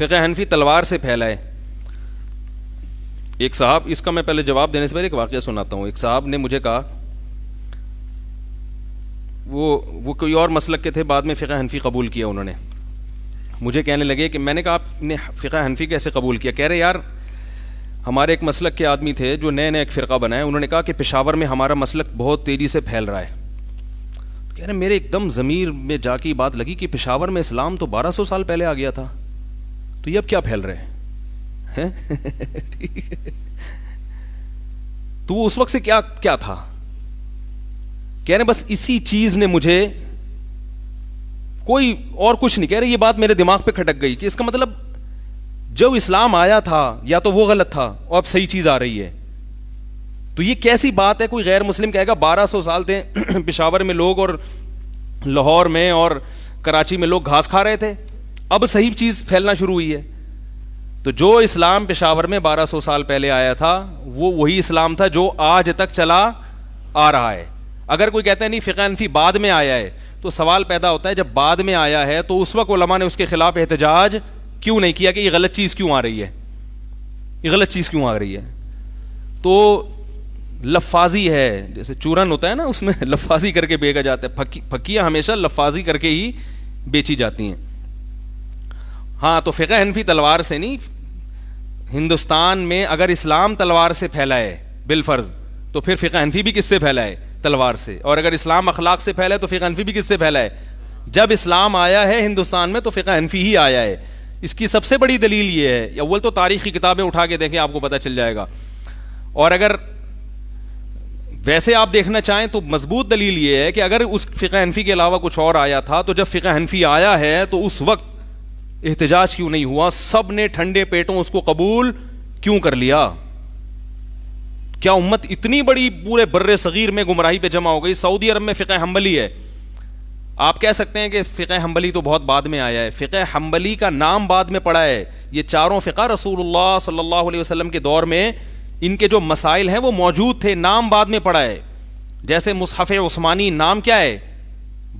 فقہ حنفی تلوار سے پھیلا ہے. ایک صاحب, اس کا میں پہلے جواب دینے سے پہلے ایک واقعہ سناتا ہوں. ایک صاحب نے مجھے کہا, وہ کوئی اور مسلک کے تھے, بعد میں فقہ حنفی قبول کیا انہوں نے. مجھے کہنے لگے کہ میں نے کہا آپ نے فقہ حنفی کیسے قبول کیا؟ کہہ رہے یار ہمارے ایک مسلک کے آدمی تھے جو نئے ایک فرقہ بنائے, انہوں نے کہا کہ پشاور میں ہمارا مسلک بہت تیزی سے پھیل رہا ہے. کہہ رہے میرے ایک دم ضمیر میں جا کے بات لگی کہ پشاور میں اسلام تو 1200 سال پہلے آ گیا تھا, تو یہ اب کیا پھیل رہے ہیں؟ تو وہ اس وقت سے کیا تھا؟ کہہ رہے بس اسی چیز نے مجھے, کوئی اور کچھ نہیں. کہہ رہے یہ بات میرے دماغ پہ کھٹک گئی کہ اس کا مطلب جب اسلام آیا تھا یا تو وہ غلط تھا اور اب صحیح چیز آ رہی ہے. تو یہ کیسی بات ہے؟ کوئی غیر مسلم کہے گا 1200 سال تھے پشاور میں لوگ اور لاہور میں اور کراچی میں لوگ گھاس کھا رہے تھے, اب صحیح چیز پھیلنا شروع ہوئی ہے. تو جو اسلام پشاور میں 1200 سال پہلے آیا تھا وہ وہی اسلام تھا جو آج تک چلا آ رہا ہے. اگر کوئی کہتا ہے نہیں فقہ حنفی بعد میں آیا ہے, تو سوال پیدا ہوتا ہے جب بعد میں آیا ہے تو اس وقت علماء نے اس کے خلاف احتجاج کیوں نہیں کیا کہ یہ غلط چیز کیوں آ رہی ہے, یہ غلط چیز کیوں آ رہی ہے؟ تو لفاظی ہے, جیسے چورن ہوتا ہے نا, اس میں لفاظی کر کے بیچا جاتا ہے. پھکیاں ہمیشہ لفاظی کر کے ہی بیچی جاتی ہیں. ہاں تو فقہ حنفی تلوار سے نہیں. ہندوستان میں اگر اسلام تلوار سے پھیلا ہے بالفرض, تو پھر فقہ حنفی بھی کس سے پھیلا ہے؟ تلوار سے. اور اگر اسلام اخلاق سے پھیلا ہے تو فقہ حنفی بھی کس سے پھیلا ہے؟ جب اسلام آیا ہے ہندوستان میں تو فقہ حنفی ہی آیا ہے. اس کی سب سے بڑی دلیل یہ ہے, اول تو تاریخی کتابیں اٹھا کے دیکھیں آپ کو پتہ چل جائے گا. اور اگر ویسے آپ دیکھنا چاہیں تو مضبوط دلیل یہ ہے کہ اگر اس فقہ حنفی کے علاوہ کچھ اور آیا تھا تو جب فقہ حنفی آیا ہے تو اس وقت احتجاج کیوں نہیں ہوا؟ سب نے ٹھنڈے پیٹوں اس کو قبول کیوں کر لیا؟ کیا امت اتنی بڑی پورے بر صغیر میں گمراہی پہ جمع ہو گئی؟ سعودی عرب میں فقہ حنبلی ہے, آپ کہہ سکتے ہیں کہ فقہ حنبلی تو بہت بعد میں آیا ہے. فقہ حنبلی کا نام بعد میں پڑا ہے. یہ چاروں فقہ رسول اللہ صلی اللہ علیہ وسلم کے دور میں ان کے جو مسائل ہیں وہ موجود تھے, نام بعد میں پڑا ہے. جیسے مصحف عثمانی نام کیا ہے؟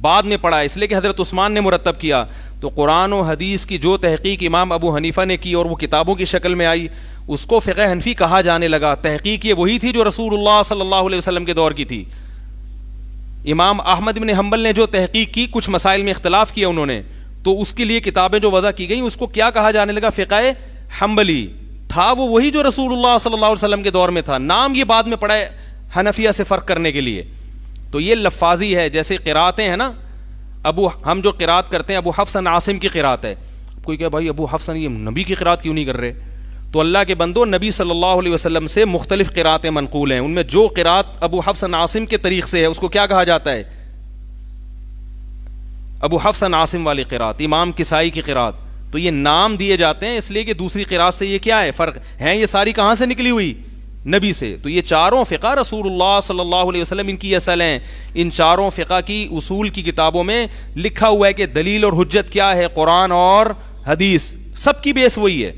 بعد میں پڑا ہے, اس لیے کہ حضرت عثمان نے مرتب کیا. تو قرآن و حدیث کی جو تحقیق امام ابو حنیفہ نے کی اور وہ کتابوں کی شکل میں آئی, اس کو فقہ حنفی کہا جانے لگا. تحقیق یہ وہی تھی جو رسول اللہ صلی اللہ علیہ وسلم کے دور کی تھی. امام احمد بن حنبل نے جو تحقیق کی, کچھ مسائل میں اختلاف کیا انہوں نے, تو اس کے لیے کتابیں جو وضع کی گئیں اس کو کیا کہا جانے لگا؟ فقہ حنبلی. تھا وہ وہی جو رسول اللہ صلی اللہ علیہ وسلم کے دور میں تھا, نام یہ بعد میں پڑا ہے حنفیہ سے فرق کرنے کے لیے. تو یہ لفاظی ہے. جیسے قراتیں ہیں نا, ہم جو قرات کرتے ہیں ابو حفص عن عاصم کی قرات ہے. کوئی کہ بھائی ابو حفص یہ نبی کی قرات کیوں نہیں کر رہے؟ تو اللہ کے بندو, نبی صلی اللہ علیہ وسلم سے مختلف قراتیں منقول ہیں, ان میں جو قرات ابو حفص عن عاصم کے طریق سے ہے اس کو کیا کہا جاتا ہے؟ ابو حفص عن عاصم والی قرات, امام کسائی کی قرات. تو یہ نام دیے جاتے ہیں اس لیے کہ دوسری قرات سے یہ کیا ہے فرق ہے. یہ ساری کہاں سے نکلی ہوئی؟ نبی سے. تو یہ چاروں فقہ رسول اللہ صلی اللہ علیہ وسلم ان کی اصل ہیں. ان چاروں فقہ کی اصول کی کتابوں میں لکھا ہوا ہے کہ دلیل اور حجت کیا ہے؟ قرآن اور حدیث. سب کی بیس وہی ہے.